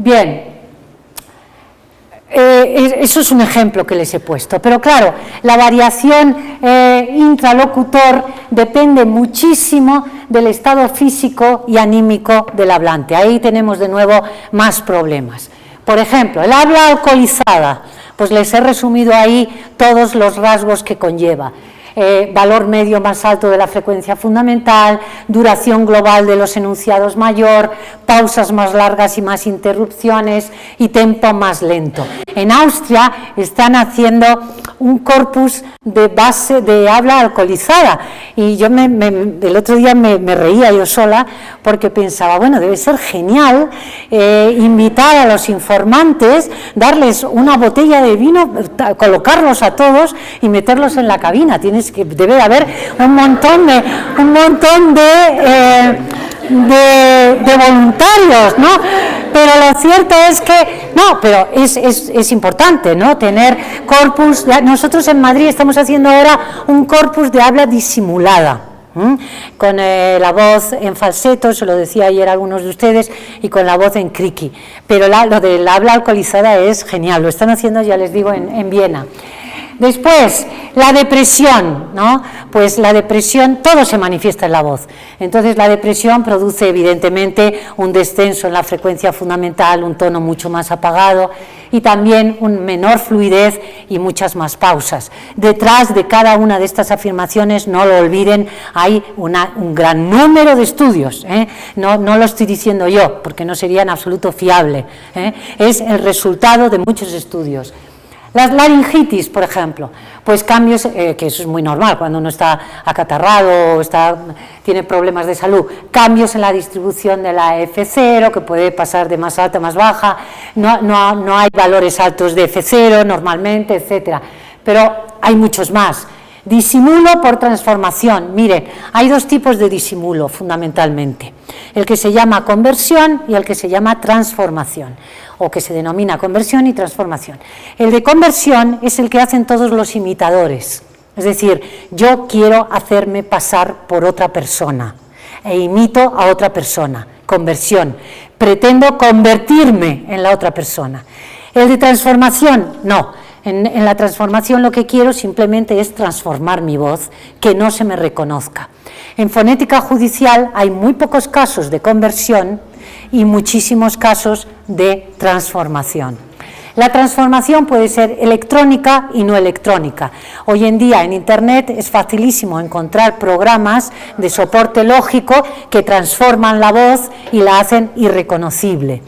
Bien, eso es un ejemplo que les he puesto, pero claro, la variación intralocutor depende muchísimo del estado físico y anímico del hablante. Ahí tenemos de nuevo más problemas. Por ejemplo, el habla alcoholizada, pues les he resumido ahí todos los rasgos que conlleva. Valor medio más alto de la frecuencia fundamental, duración global de los enunciados mayor, pausas más largas y más interrupciones y tempo más lento. En Austria están haciendo un corpus de base de habla alcoholizada y yo el otro día me reía yo sola porque pensaba, bueno, debe ser genial invitar a los informantes, darles una botella de vino, colocarlos a todos y meterlos en la cabina. Debe haber un montón de voluntarios, ¿no? Pero lo cierto es que, no, pero es importante, ¿no? Tener corpus. Nosotros en Madrid estamos haciendo ahora un corpus de habla disimulada, con la voz en falseto, se lo decía ayer a algunos de ustedes, y con la voz en criqui. Pero lo del habla alcoholizada es genial, lo están haciendo, ya les digo, en Viena. Después, la depresión, ¿no? Pues la depresión, todo se manifiesta en la voz. Entonces la depresión produce evidentemente un descenso en la frecuencia fundamental, un tono mucho más apagado y también una menor fluidez y muchas más pausas. Detrás de cada una de estas afirmaciones, no lo olviden, hay un gran número de estudios, ¿eh? No lo estoy diciendo yo, porque no sería en absoluto fiable, ¿eh? Es el resultado de muchos estudios. La laringitis, por ejemplo, pues cambios, que eso es muy normal cuando uno está acatarrado o tiene problemas de salud, cambios en la distribución de la F0, que puede pasar de más alta a más baja, no hay valores altos de F0 normalmente, etcétera, pero hay muchos más. Disimulo por transformación. Miren, hay dos tipos de disimulo fundamentalmente, el que se llama conversión y el que se llama transformación, o que se denomina conversión y transformación. El de conversión es el que hacen todos los imitadores, es decir, yo quiero hacerme pasar por otra persona e imito a otra persona, conversión, pretendo convertirme en la otra persona. El de transformación, no. En la transformación lo que quiero simplemente es transformar mi voz, que no se me reconozca. En fonética judicial hay muy pocos casos de conversión y muchísimos casos de transformación. La transformación puede ser electrónica y no electrónica. Hoy en día en Internet es facilísimo encontrar programas de soporte lógico que transforman la voz y la hacen irreconocible.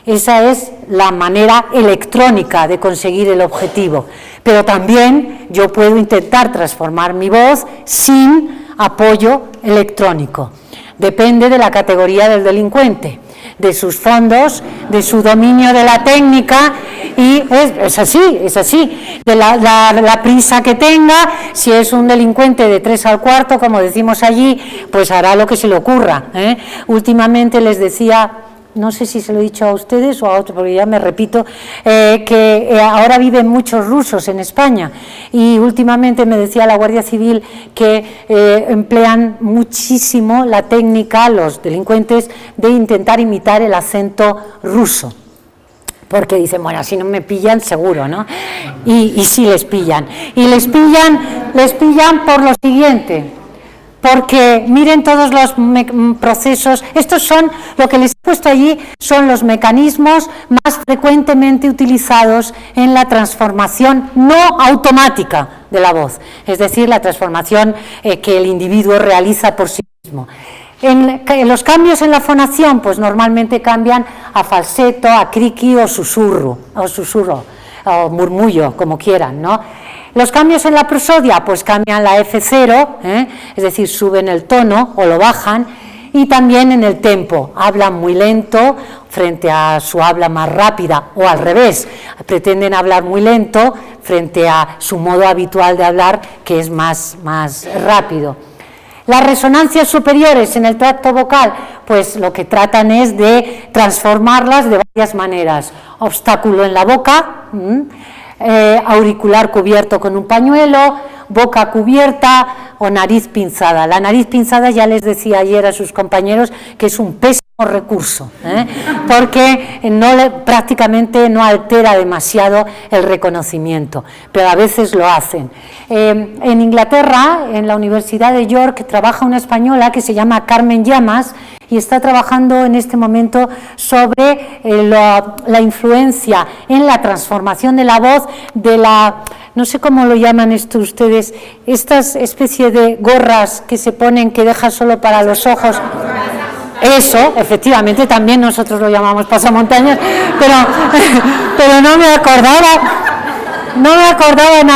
Esa es la manera electrónica de conseguir el objetivo, pero también yo puedo intentar transformar mi voz sin apoyo electrónico. Depende de la categoría del delincuente, de sus fondos, de su dominio de la técnica, y es así, de la prisa que tenga. Si es un delincuente de 3 al cuarto, como decimos allí, pues hará lo que se le ocurra, ¿eh? Últimamente les decía, no sé si se lo he dicho a ustedes o a otros, porque ya me repito, que ahora viven muchos rusos en España y últimamente me decía la Guardia Civil que emplean muchísimo la técnica, los delincuentes, de intentar imitar el acento ruso. Porque dicen, bueno, si no me pillan, seguro, ¿no? Y sí les pillan. Y les pillan por lo siguiente. Porque miren todos los procesos, estos son, lo que les he puesto allí, son los mecanismos más frecuentemente utilizados en la transformación no automática de la voz, es decir, la transformación que el individuo realiza por sí mismo. En los cambios en la fonación, pues normalmente cambian a falseto, a criqui o susurro, o murmullo, como quieran, ¿no? Los cambios en la prosodia, pues cambian la F0, es decir, suben el tono o lo bajan, y también en el tempo, hablan muy lento frente a su habla más rápida, o al revés, pretenden hablar muy lento frente a su modo habitual de hablar, que es más rápido. Las resonancias superiores en el tracto vocal, pues lo que tratan es de transformarlas de varias maneras: obstáculo en la boca, auricular cubierto con un pañuelo, boca cubierta o nariz pinzada. La nariz pinzada, ya les decía ayer a sus compañeros que es un pésimo recurso, porque prácticamente no altera demasiado el reconocimiento, pero a veces lo hacen. En Inglaterra, en la Universidad de York, trabaja una española que se llama Carmen Llamas y está trabajando en este momento sobre la influencia en la transformación de la voz de no sé cómo lo llaman esto ustedes, estas especies de gorras que se ponen que dejan solo para los ojos. Eso, efectivamente, también nosotros lo llamamos pasamontañas, pero no me acordaba en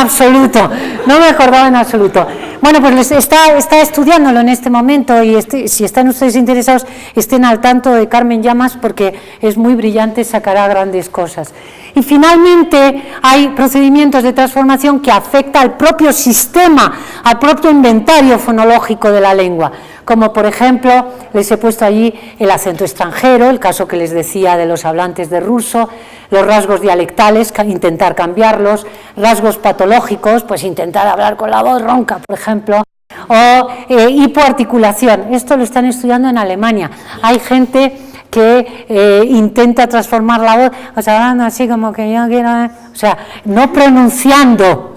absoluto. Bueno, pues está estudiándolo en este momento y si están ustedes interesados, estén al tanto de Carmen Llamas porque es muy brillante, sacará grandes cosas. Y finalmente hay procedimientos de transformación que afectan al propio sistema, al propio inventario fonológico de la lengua, como por ejemplo, les he puesto allí el acento extranjero, el caso que les decía de los hablantes de ruso, los rasgos dialectales, intentar cambiarlos, rasgos patológicos, pues intentar hablar con la voz ronca, por ejemplo, o hipoarticulación. Esto lo están estudiando en Alemania. Hay gente que intenta transformar la voz, o sea, hablando así como que yo quiero, o sea, no pronunciando,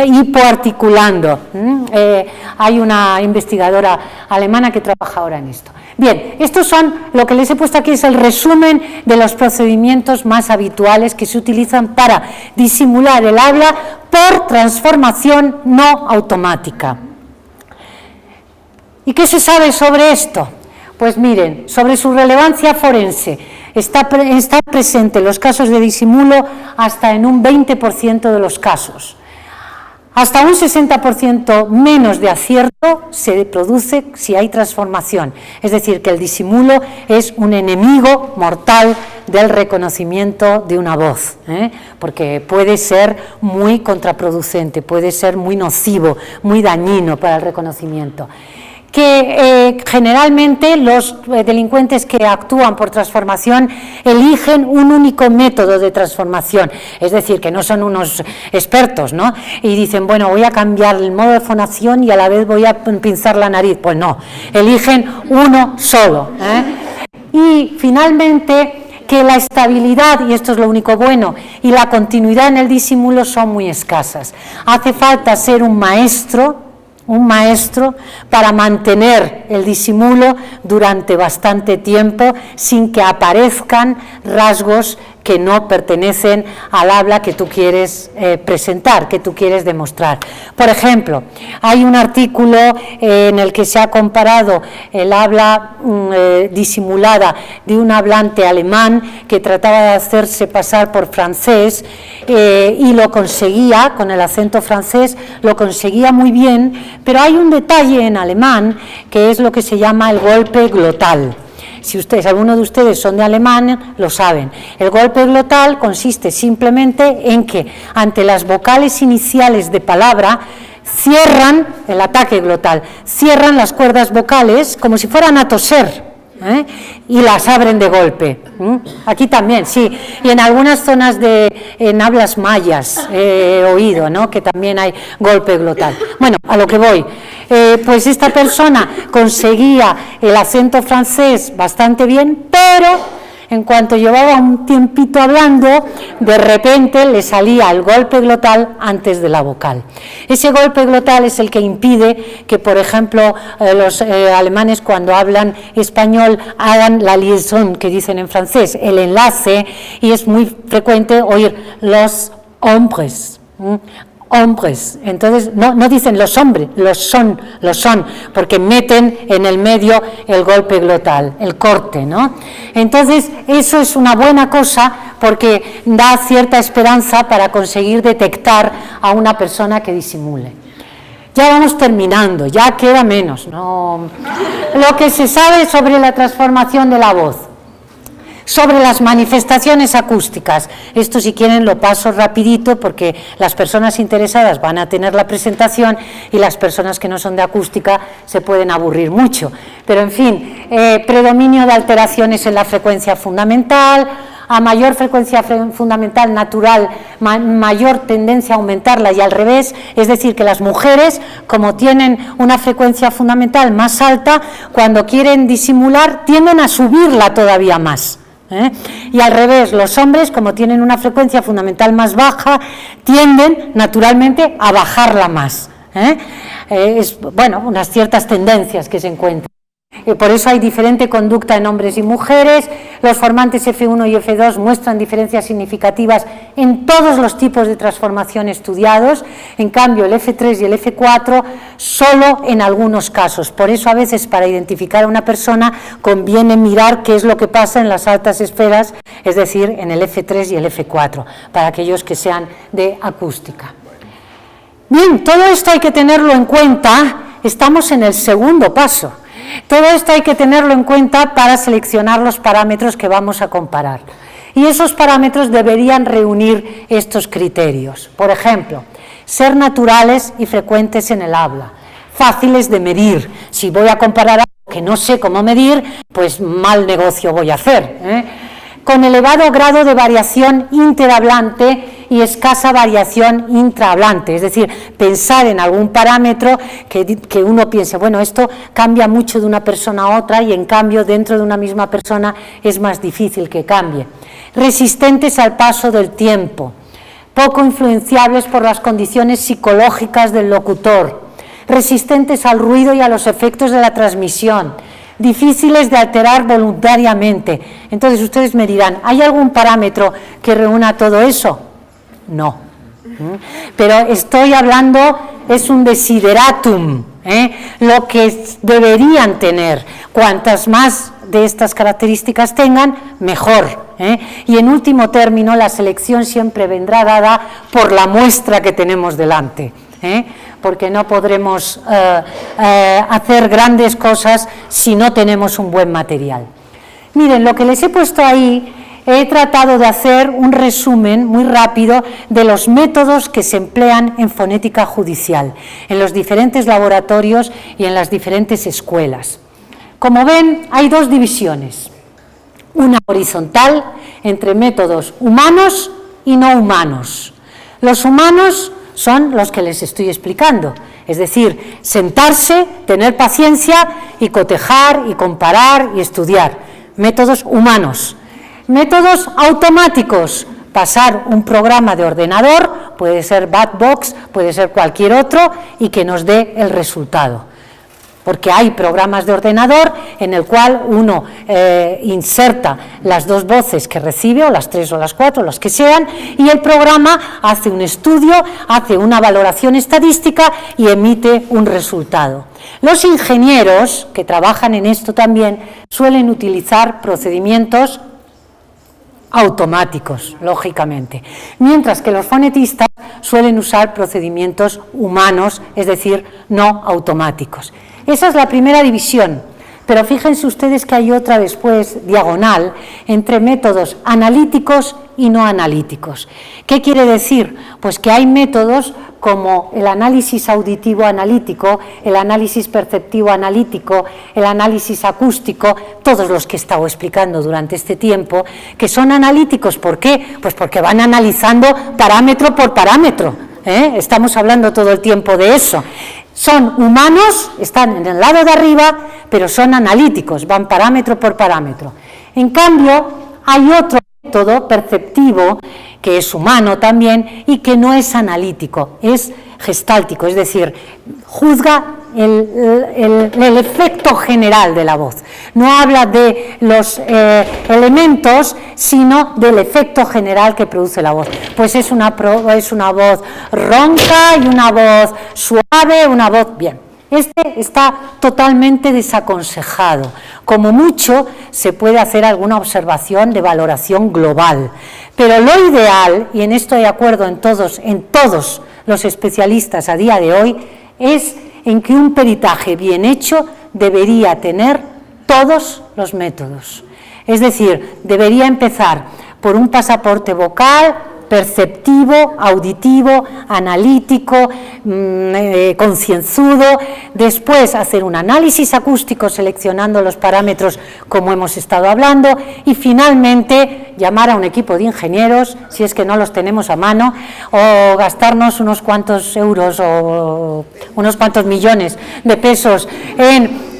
hipoarticulando. Hay una investigadora alemana que trabaja ahora en esto. Bien, estos son, lo que les he puesto aquí es el resumen de los procedimientos más habituales que se utilizan para disimular el habla por transformación no automática. ¿Y qué se sabe sobre esto? Pues miren, sobre su relevancia forense, está presente los casos de disimulo hasta en un 20% de los casos. Hasta un 60% menos de acierto se produce si hay transformación. Es decir, que el disimulo es un enemigo mortal del reconocimiento de una voz, porque puede ser muy contraproducente, puede ser muy nocivo, muy dañino para el reconocimiento. Que generalmente los delincuentes que actúan por transformación eligen un único método de transformación, es decir, que no son unos expertos, ¿no? Y dicen, bueno, voy a cambiar el modo de fonación y a la vez voy a pinzar la nariz. Pues no, eligen uno solo. Y finalmente, que la estabilidad, y esto es lo único bueno, y la continuidad en el disimulo son muy escasas. Hace falta ser un maestro para mantener el disimulo durante bastante tiempo sin que aparezcan rasgos que no pertenecen al habla que tú quieres presentar, que tú quieres demostrar. Por ejemplo, hay un artículo en el que se ha comparado el habla disimulada de un hablante alemán que trataba de hacerse pasar por francés y lo conseguía, con el acento francés, lo conseguía muy bien, pero hay un detalle en alemán que es lo que se llama el golpe glotal. Si alguno de ustedes son de alemán, lo saben. El golpe glotal consiste simplemente en que ante las vocales iniciales de palabra cierran, el ataque glotal, cierran las cuerdas vocales como si fueran a toser, y las abren de golpe. Aquí también, sí, y en algunas zonas en hablas mayas he oído, ¿no?, que también hay golpe glotal. Bueno, a lo que voy, pues esta persona conseguía el acento francés bastante bien, pero en cuanto llevaba un tiempito hablando, de repente le salía el golpe glotal antes de la vocal. Ese golpe glotal es el que impide que, por ejemplo, los alemanes cuando hablan español hagan la liaison, que dicen en francés, el enlace, y es muy frecuente oír los hombres. Hombres, entonces no dicen los hombres, los son, porque meten en el medio el golpe glotal, el corte, ¿no? Entonces eso es una buena cosa porque da cierta esperanza para conseguir detectar a una persona que disimule. Ya vamos terminando, ya queda menos, ¿no? Lo que se sabe sobre la transformación de la voz. Sobre las manifestaciones acústicas, esto si quieren lo paso rapidito porque las personas interesadas van a tener la presentación y las personas que no son de acústica se pueden aburrir mucho, pero en fin, predominio de alteraciones en la frecuencia fundamental, a mayor frecuencia fundamental natural, mayor tendencia a aumentarla y al revés, es decir, que las mujeres, como tienen una frecuencia fundamental más alta, cuando quieren disimular tienden a subirla todavía más. Y al revés, los hombres, como tienen una frecuencia fundamental más baja, tienden naturalmente a bajarla más. Bueno, unas ciertas tendencias que se encuentran. Por eso hay diferente conducta en hombres y mujeres. Los formantes F1 y F2 muestran diferencias significativas en todos los tipos de transformación estudiados. En cambio, el F3 y el F4 solo en algunos casos. Por eso a veces para identificar a una persona conviene mirar qué es lo que pasa en las altas esferas, es decir, en el F3 y el F4, para aquellos que sean de acústica. Bien, todo esto hay que tenerlo en cuenta. Estamos en el segundo paso. Todo esto hay que tenerlo en cuenta para seleccionar los parámetros que vamos a comparar. Y esos parámetros deberían reunir estos criterios. Por ejemplo, ser naturales y frecuentes en el habla, fáciles de medir. Si voy a comparar algo que no sé cómo medir, pues mal negocio voy a hacer. Con elevado grado de variación interhablante y escasa variación intrahablante, es decir, pensar en algún parámetro que uno piense, bueno, esto cambia mucho de una persona a otra y en cambio dentro de una misma persona es más difícil que cambie. Resistentes al paso del tiempo, poco influenciables por las condiciones psicológicas del locutor, resistentes al ruido y a los efectos de la transmisión, difíciles de alterar voluntariamente. Entonces ustedes me dirán, ¿hay algún parámetro que reúna todo eso? No. Pero estoy hablando, es un desideratum, lo que deberían tener. Cuantas más de estas características tengan, mejor. Y en último término, la selección siempre vendrá dada por la muestra que tenemos delante. Porque no podremos hacer grandes cosas si no tenemos un buen material. Miren, lo que les he puesto ahí, he tratado de hacer un resumen muy rápido de los métodos que se emplean en fonética judicial, en los diferentes laboratorios y en las diferentes escuelas. Como ven, hay dos divisiones, una horizontal entre métodos humanos y no humanos. Los humanos son los que les estoy explicando, es decir, sentarse, tener paciencia y cotejar y comparar y estudiar. Métodos humanos. Métodos automáticos, pasar un programa de ordenador, puede ser BatBox, puede ser cualquier otro, y que nos dé el resultado. Porque hay programas de ordenador en el cual uno inserta las dos voces que recibe, o las tres o las cuatro, las que sean, y el programa hace un estudio, hace una valoración estadística y emite un resultado. Los ingenieros, que trabajan en esto también, suelen utilizar procedimientos automáticos, lógicamente, mientras que los fonetistas suelen usar procedimientos humanos, es decir, no automáticos. Esa es la primera división, pero fíjense ustedes que hay otra después, diagonal, entre métodos analíticos y no analíticos. ¿Qué quiere decir? Pues que hay métodos como el análisis auditivo analítico, el análisis perceptivo analítico, el análisis acústico, todos los que he estado explicando durante este tiempo, que son analíticos. ¿Por qué? Pues porque van analizando parámetro por parámetro. Estamos hablando todo el tiempo de eso. Son humanos, están en el lado de arriba, pero son analíticos, van parámetro por parámetro. En cambio, hay otro método perceptivo, que es humano también, y que no es analítico, es gestáltico, es decir, juzga el efecto general de la voz. No habla de los elementos, sino del efecto general que produce la voz. Pues es una voz ronca y una voz suave, una voz bien. Este está totalmente desaconsejado. Como mucho se puede hacer alguna observación de valoración global, pero lo ideal, y en esto de acuerdo en todos los especialistas a día de hoy, es en que un peritaje bien hecho debería tener todos los métodos. Es decir, debería empezar por un pasaporte vocal perceptivo, auditivo, analítico, concienzudo, después hacer un análisis acústico seleccionando los parámetros como hemos estado hablando y finalmente llamar a un equipo de ingenieros, si es que no los tenemos a mano, o gastarnos unos cuantos euros o unos cuantos millones de pesos en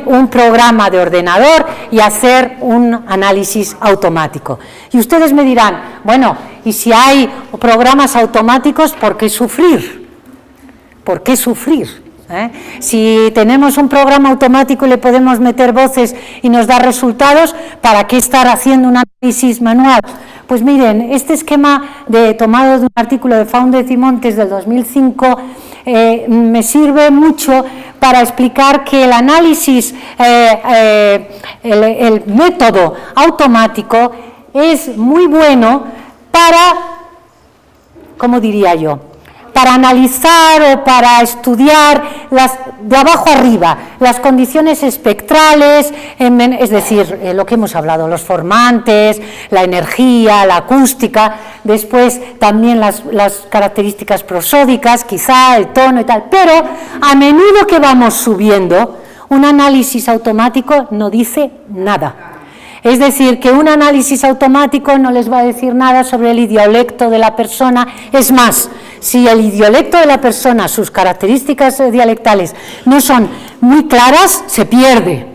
un programa de ordenador y hacer un análisis automático. Y ustedes me dirán, bueno, y si hay programas automáticos, ¿por qué sufrir? ¿Por qué sufrir? Si tenemos un programa automático y le podemos meter voces y nos da resultados, ¿para qué estar haciendo un análisis manual? Pues miren, este esquema tomado de un artículo de Faúndez y Montes del 2005 me sirve mucho para explicar que el análisis, el método automático es muy bueno para, ¿cómo diría yo?, para analizar o para estudiar de abajo arriba las condiciones espectrales, es decir, lo que hemos hablado, los formantes, la energía, la acústica, después también las características prosódicas, quizá el tono y tal, pero a menudo que vamos subiendo, un análisis automático no dice nada. Es decir, que un análisis automático no les va a decir nada sobre el idiolecto de la persona. Es más, si el idiolecto de la persona, sus características dialectales no son muy claras, se pierde.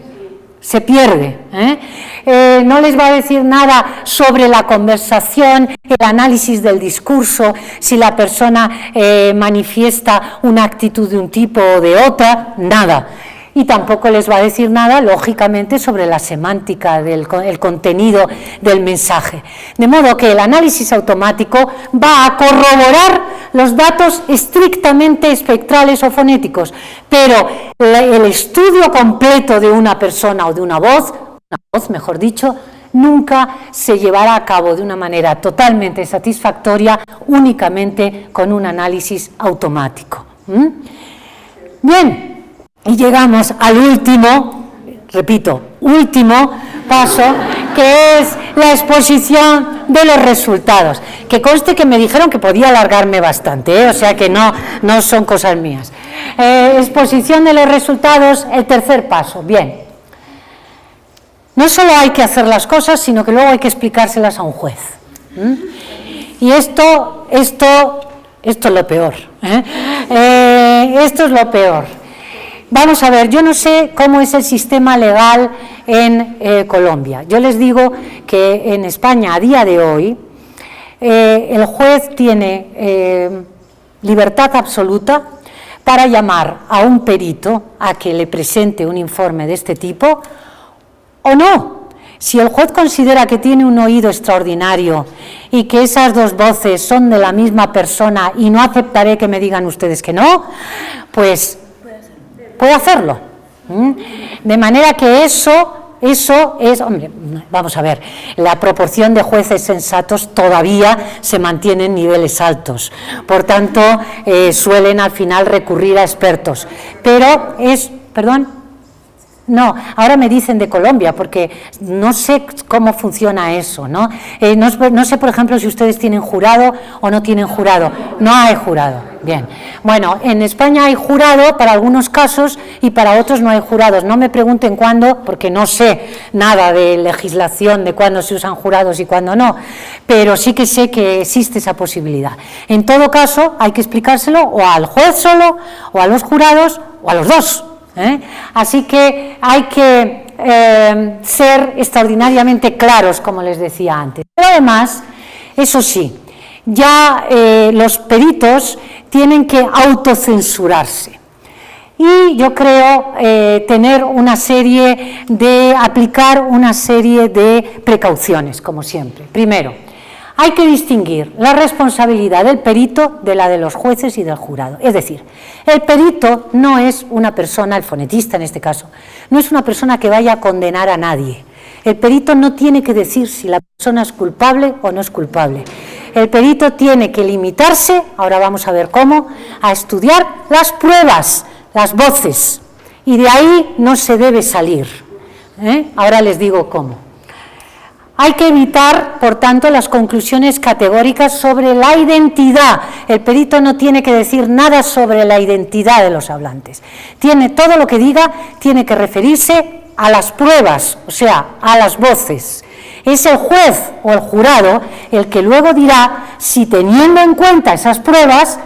No les va a decir nada sobre la conversación, el análisis del discurso, si la persona manifiesta una actitud de un tipo o de otra, nada. Y tampoco les va a decir nada, lógicamente, sobre la semántica, el contenido del mensaje. De modo que el análisis automático va a corroborar los datos estrictamente espectrales o fonéticos, pero el estudio completo de una persona o de una voz, mejor dicho, nunca se llevará a cabo de una manera totalmente satisfactoria únicamente con un análisis automático. Bien. Y llegamos al último, repito, último paso, que es la exposición de los resultados. Que conste que me dijeron que podía alargarme bastante, o sea que no son cosas mías. Exposición de los resultados, el tercer paso. Bien. No solo hay que hacer las cosas, sino que luego hay que explicárselas a un juez. Y esto es lo peor. Esto es lo peor. Vamos a ver, yo no sé cómo es el sistema legal en Colombia. Yo les digo que en España, a día de hoy, el juez tiene libertad absoluta para llamar a un perito a que le presente un informe de este tipo o no. Si el juez considera que tiene un oído extraordinario y que esas dos voces son de la misma persona y no aceptaré que me digan ustedes que no, pues puede hacerlo. De manera que eso es, hombre, vamos a ver, la proporción de jueces sensatos todavía se mantiene en niveles altos, por tanto suelen al final recurrir a expertos, pero no, ahora me dicen de Colombia, porque no sé cómo funciona eso, ¿no? No sé, por ejemplo, si ustedes tienen jurado o no tienen jurado. No hay jurado, bien. Bueno, en España hay jurado para algunos casos y para otros no hay jurados. No me pregunten cuándo, porque no sé nada de legislación, de cuándo se usan jurados y cuándo no, pero sí que sé que existe esa posibilidad. En todo caso, hay que explicárselo o al juez solo, o a los jurados, o a los dos. Así que hay que ser extraordinariamente claros, como les decía antes. Pero además, eso sí, ya los peritos tienen que autocensurarse. Y yo creo aplicar una serie de precauciones, como siempre. Primero, hay que distinguir la responsabilidad del perito de la de los jueces y del jurado. Es decir, el perito no es una persona, el fonetista en este caso, no es una persona que vaya a condenar a nadie. El perito no tiene que decir si la persona es culpable o no es culpable. El perito tiene que limitarse, ahora vamos a ver cómo, a estudiar las pruebas, las voces, y de ahí no se debe salir. Ahora les digo cómo. Hay que evitar, por tanto, las conclusiones categóricas sobre la identidad. El perito no tiene que decir nada sobre la identidad de los hablantes. Todo lo que diga tiene que referirse a las pruebas, o sea, a las voces. Es el juez o el jurado el que luego dirá si, teniendo en cuenta esas pruebas,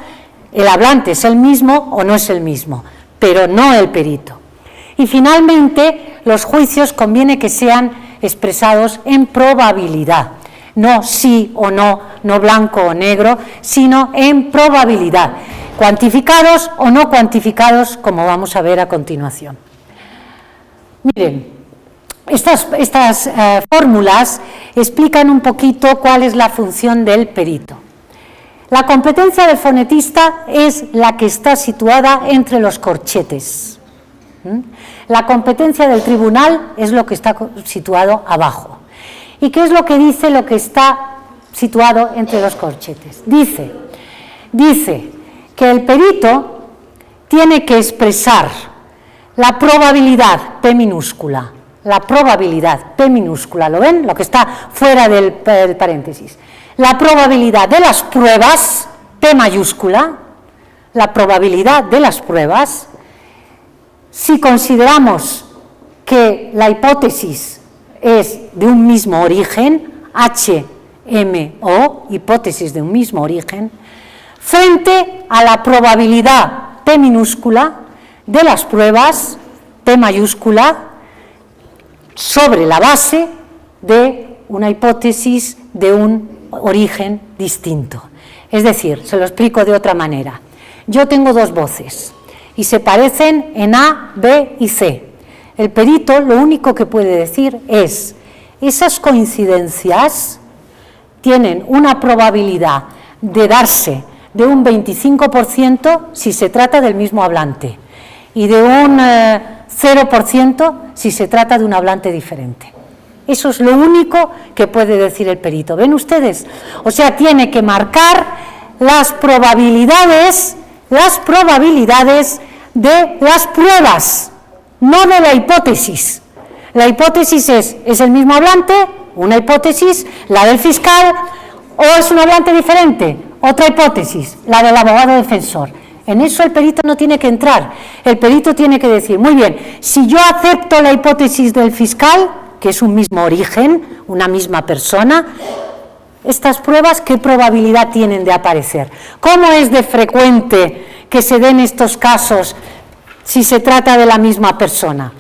el hablante es el mismo o no es el mismo, pero no el perito. Y finalmente, los juicios conviene que sean expresados en probabilidad, no sí o no, no blanco o negro, sino en probabilidad, cuantificados o no cuantificados, como vamos a ver a continuación. Miren, estas fórmulas explican un poquito cuál es la función del perito. La competencia del fonetista es la que está situada entre los corchetes. La competencia del tribunal es lo que está situado abajo. ¿Y qué es lo que dice lo que está situado entre los corchetes? Dice que el perito tiene que expresar la probabilidad P minúscula, ¿lo ven? Lo que está fuera del paréntesis. La probabilidad de las pruebas, P mayúscula, la probabilidad de las pruebas. Si consideramos que la hipótesis es de un mismo origen, HMO, hipótesis de un mismo origen, frente a la probabilidad P minúscula de las pruebas, P mayúscula, sobre la base de una hipótesis de un origen distinto. Es decir, se lo explico de otra manera. Yo tengo dos voces y se parecen en A, B y C. El perito lo único que puede decir es: esas coincidencias tienen una probabilidad de darse de un 25% si se trata del mismo hablante y de un 0% si se trata de un hablante diferente. Eso es lo único que puede decir el perito. ¿Ven ustedes? O sea, tiene que marcar las probabilidades de las pruebas, no de la hipótesis. La hipótesis es el mismo hablante, una hipótesis, la del fiscal, o es un hablante diferente, otra hipótesis, la del abogado defensor. En eso el perito no tiene que entrar. El perito tiene que decir: muy bien, si yo acepto la hipótesis del fiscal, que es un mismo origen, una misma persona, estas pruebas, ¿qué probabilidad tienen de aparecer? ¿Cómo es de frecuente que se den estos casos si se trata de la misma persona?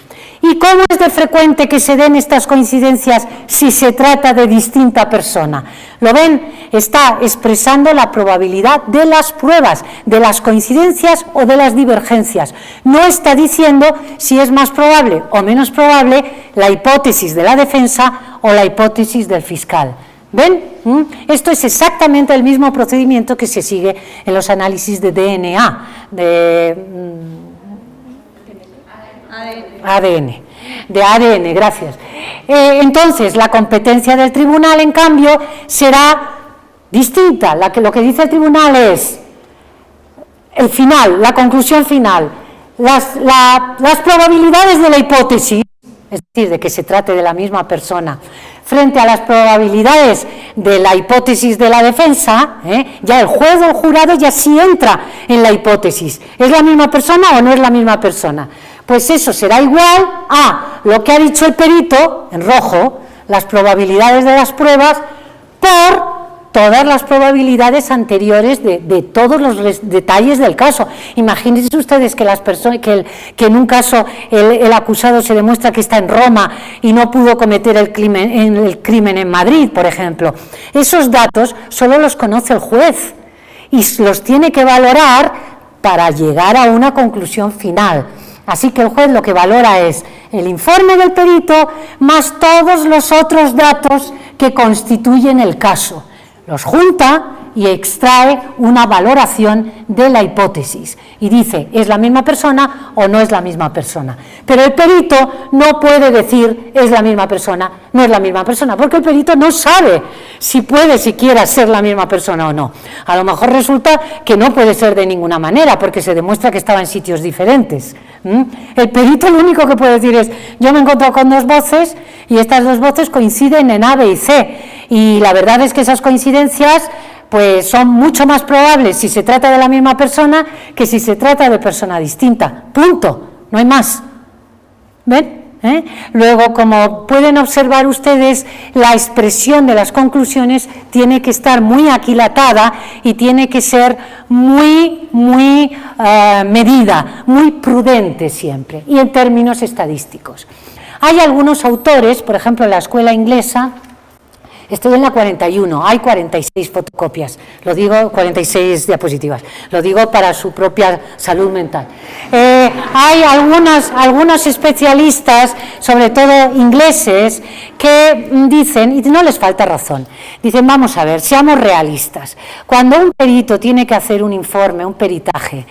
¿Y cómo es de frecuente que se den estas coincidencias si se trata de distinta persona? ¿Lo ven? Está expresando la probabilidad de las pruebas, de las coincidencias o de las divergencias. No está diciendo si es más probable o menos probable la hipótesis de la defensa o la hipótesis del fiscal. ¿Ven? Esto es exactamente el mismo procedimiento que se sigue en los análisis de DNA, de ADN, gracias. Entonces, la competencia del tribunal, en cambio, será distinta. Lo que dice el tribunal es el final, la conclusión final. Las probabilidades de la hipótesis, es decir, de que se trate de la misma persona, frente a las probabilidades de la hipótesis de la defensa, ya el juez o el jurado ya sí entra en la hipótesis. ¿Es la misma persona o no es la misma persona? Pues eso será igual a lo que ha dicho el perito, en rojo, las probabilidades de las pruebas por todas las probabilidades anteriores de todos los detalles del caso. Imagínense ustedes que en un caso el acusado se demuestra que está en Roma y no pudo cometer el crimen en Madrid, por ejemplo. Esos datos solo los conoce el juez y los tiene que valorar para llegar a una conclusión final. Así que el juez lo que valora es el informe del perito más todos los otros datos que constituyen el caso. Los junta y extrae una valoración de la hipótesis y dice, ¿es la misma persona o no es la misma persona? Pero el perito no puede decir, es la misma persona, no es la misma persona, porque el perito no sabe si puede siquiera ser la misma persona o no. A lo mejor resulta que no puede ser de ninguna manera, porque se demuestra que estaba en sitios diferentes. El perito lo único que puede decir es, yo me he encontrado con dos voces y estas dos voces coinciden en A, B y C, y la verdad es que esas coincidencias pues son mucho más probables si se trata de la misma persona que si se trata de persona distinta, punto, no hay más. ¿Ven? Luego, como pueden observar ustedes, la expresión de las conclusiones tiene que estar muy aquilatada y tiene que ser muy medida, muy prudente siempre, y en términos estadísticos. Hay algunos autores, por ejemplo, en la escuela inglesa, estoy en la 41, hay 46 fotocopias, lo digo, 46 diapositivas, lo digo para su propia salud mental. Hay algunos especialistas, sobre todo ingleses, que dicen, y no les falta razón, dicen, vamos a ver, seamos realistas, cuando un perito tiene que hacer un informe, un peritaje,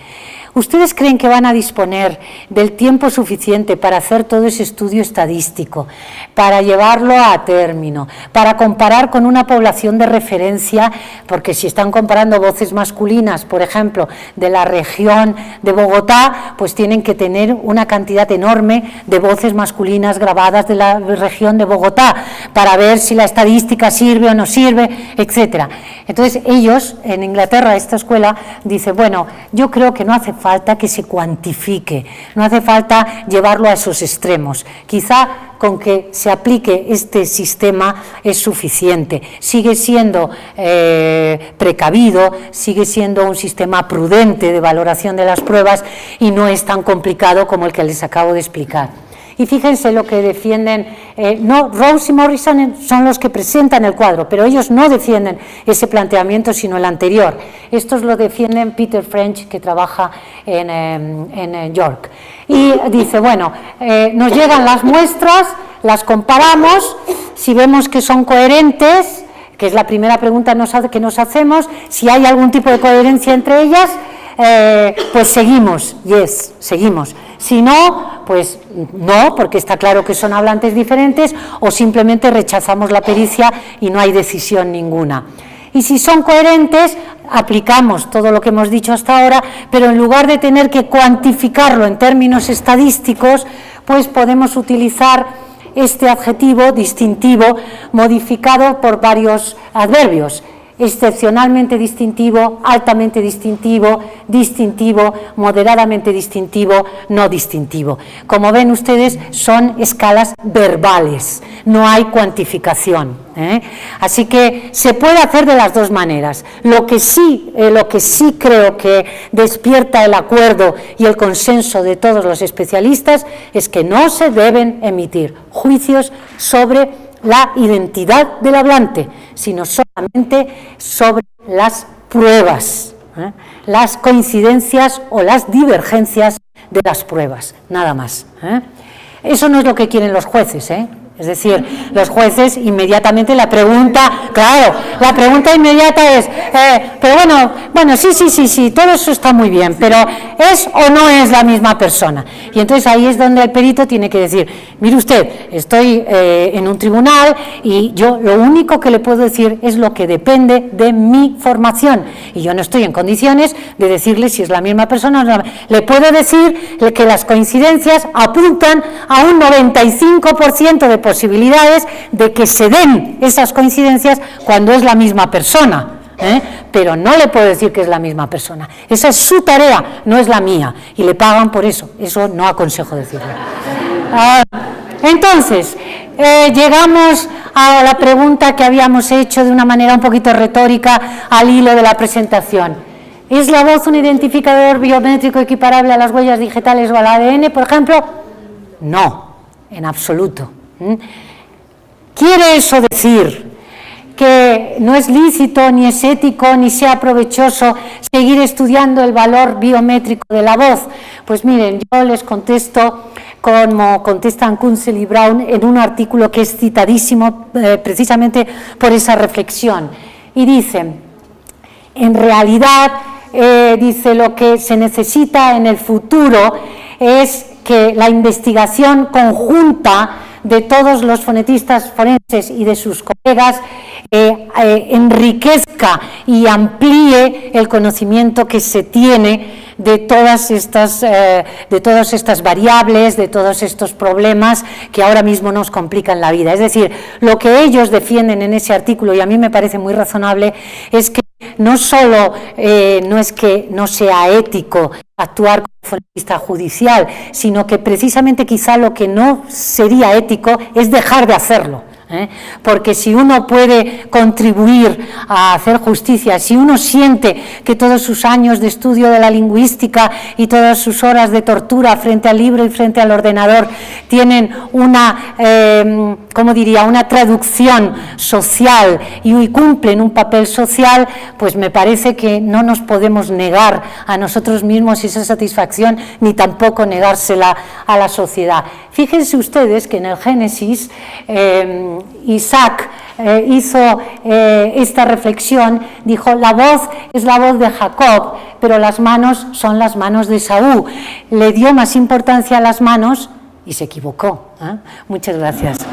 ¿ustedes creen que van a disponer del tiempo suficiente para hacer todo ese estudio estadístico, para llevarlo a término, para comparar con una población de referencia? Porque si están comparando voces masculinas, por ejemplo, de la región de Bogotá, pues tienen que tener una cantidad enorme de voces masculinas grabadas de la región de Bogotá, para ver si la estadística sirve o no sirve, etcétera. Entonces ellos, en Inglaterra, esta escuela, dice, bueno, yo creo que no hace falta que se cuantifique, no hace falta llevarlo a esos extremos, quizá con que se aplique este sistema es suficiente, sigue siendo precavido, sigue siendo un sistema prudente de valoración de las pruebas y no es tan complicado como el que les acabo de explicar. Y fíjense lo que defienden, Rose y Morrison son los que presentan el cuadro, pero ellos no defienden ese planteamiento, sino el anterior. Estos lo defienden Peter French, que trabaja en York. Y dice, bueno, nos llegan las muestras, las comparamos, si vemos que son coherentes, que es la primera pregunta que nos hacemos, si hay algún tipo de coherencia entre ellas, pues seguimos, seguimos. Si no, pues no, porque está claro que son hablantes diferentes, o simplemente rechazamos la pericia y no hay decisión ninguna. Y si son coherentes, aplicamos todo lo que hemos dicho hasta ahora, pero en lugar de tener que cuantificarlo en términos estadísticos, pues podemos utilizar este adjetivo distintivo modificado por varios adverbios: excepcionalmente distintivo, altamente distintivo, distintivo, moderadamente distintivo, no distintivo. Como ven ustedes, son escalas verbales, no hay cuantificación, Así que se puede hacer de las dos maneras. Lo que sí creo que despierta el acuerdo y el consenso de todos los especialistas es que no se deben emitir juicios sobre la identidad del hablante, sino solamente sobre las pruebas, las coincidencias o las divergencias de las pruebas, nada más. Eso no es lo que quieren los jueces, Es decir, los jueces inmediatamente la pregunta inmediata es, pero bueno, sí, todo eso está muy bien, pero ¿es o no es la misma persona? Y entonces ahí es donde el perito tiene que decir, mire usted, estoy en un tribunal y yo lo único que le puedo decir es lo que depende de mi formación, y yo no estoy en condiciones de decirle si es la misma persona o no. Le puedo decir que las coincidencias apuntan a un 95% de posibilidades de que se den esas coincidencias cuando es la misma persona, pero no le puedo decir que es la misma persona. Esa es su tarea, no es la mía, y le pagan por eso no aconsejo decirlo. Entonces, llegamos a la pregunta que habíamos hecho de una manera un poquito retórica al hilo de la presentación. ¿Es la voz un identificador biométrico equiparable a las huellas digitales o al ADN, por ejemplo? No, en absoluto. ¿Quiere eso decir que no es lícito, ni es ético, ni sea provechoso seguir estudiando el valor biométrico de la voz? Pues miren, yo les contesto como contestan Kuntzel y Brown en un artículo que es citadísimo precisamente por esa reflexión. Y dicen, en realidad, dice, lo que se necesita en el futuro es que la investigación conjunta de todos los fonetistas forenses y de sus colegas enriquezca y amplíe el conocimiento que se tiene de todas estas variables, de todos estos problemas que ahora mismo nos complican la vida. Es decir, lo que ellos defienden en ese artículo, y a mí me parece muy razonable, es que no solo no es que no sea ético actuar como fonetista judicial, sino que precisamente quizá lo que no sería ético es dejar de hacerlo. Porque si uno puede contribuir a hacer justicia, si uno siente que todos sus años de estudio de la lingüística y todas sus horas de tortura frente al libro y frente al ordenador tienen una, ¿cómo diría?, una traducción social y cumplen un papel social, pues me parece que no nos podemos negar a nosotros mismos esa satisfacción, ni tampoco negársela a la sociedad. Fíjense ustedes que en el Génesis Isaac hizo esta reflexión, dijo: la voz es la voz de Jacob, pero las manos son las manos de Esaú. Le dio más importancia a las manos y se equivocó. Muchas gracias.